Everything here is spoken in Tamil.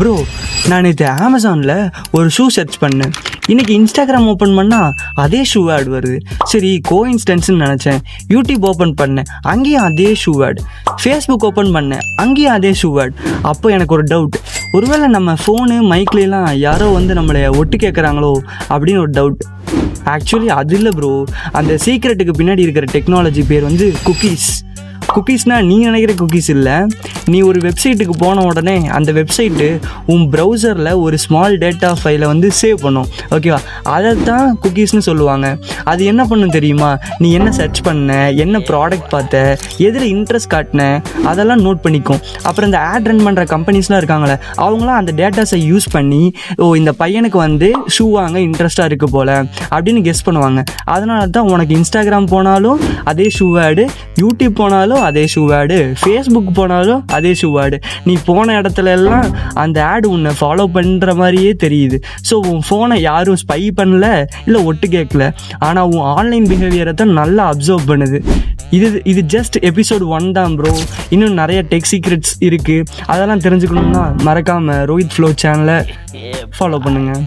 ப்ரோ, நான் நேற்று அமேசானில் ஒரு ஷூ சர்ச் பண்ணேன். இன்றைக்கி இன்ஸ்டாகிராம் ஓப்பன் பண்ணால் அதே ஷூ ஆட் வருது. சரி, கோஇன்சிடென்ஸ்னு நினச்சேன். யூடியூப் ஓப்பன் பண்ணேன், அங்கேயும் அதே ஷூ ஆட். ஃபேஸ்புக் ஓப்பன் பண்ணேன், அங்கேயும் அதே ஷூ ஆட். அப்போ எனக்கு ஒரு டவுட், ஒருவேளை நம்ம ஃபோனு மைக்லாம் யாரோ வந்து நம்மளை ஒட்டு கேட்குறாங்களோ அப்படின்னு ஒரு டவுட். ஆக்சுவலி அது இல்லை ப்ரோ, அந்த சீக்ரெட்டுக்கு பின்னாடி இருக்கிற டெக்னாலஜி பேர் வந்து குக்கீஸ். குக்கீஸ்னால் நீ நினைக்கிற குக்கீஸ் இல்லை. நீ ஒரு வெப்சைட்டுக்கு போன உடனே அந்த வெப்சைட்டு உன் ப்ரௌசரில் ஒரு ஸ்மால் டேட்டா ஃபைலை வந்து சேவ் பண்ணும், ஓகேவா? அதை தான் குக்கீஸ்னு சொல்லுவாங்க. அது என்ன பண்ணும் தெரியுமா? நீ என்ன சர்ச் பண்ண, என்ன ப்ராடக்ட் பார்த்த, எதில் இன்ட்ரெஸ்ட் காட்டின, அதெல்லாம் நோட் பண்ணிக்கும். அப்புறம் இந்த ஆட் ரன் பண்ணுற கம்பெனிஸ்லாம் இருக்காங்களே, அவங்களாம் அந்த டேட்டாஸை யூஸ் பண்ணி, ஓ இந்த பையனுக்கு வந்து ஷூ வாங்க இன்ட்ரெஸ்ட்டாக இருக்குது போல் அப்படின்னு கெஸ் பண்ணுவாங்க. அதனால தான் உனக்கு இன்ஸ்டாகிராம் போனாலும் அதே ஷூ ஆடு, யூடியூப் போனாலும் அதே ஷூ ஆடு, ஃபேஸ்புக் போனாலும் அதே ஷூ ஆடு. நீ போன இடத்துல எல்லாம் அந்த ஆடு உன்னை ஃபாலோ பண்ணுற மாதிரியே தெரியுது. ஸோ உன் ஃபோனை யாரும் ஸ்பை பண்ணல, இல்லை ஒட்டு கேட்கல, ஆனால் உன் ஆன்லைன் பிஹேவியரை தான் நல்லா அப்சர்வ் பண்ணுது. இது ஜஸ்ட் எபிசோட் 1 தான் ப்ரோ. இன்னும் நிறைய டெக் சீக்ரெட்ஸ் இருக்குது. அதெல்லாம் தெரிஞ்சுக்கணும்னா மறக்காமல் ரோஹித் ஃப்ளோ சேனலை ஃபாலோ பண்ணுங்கள்.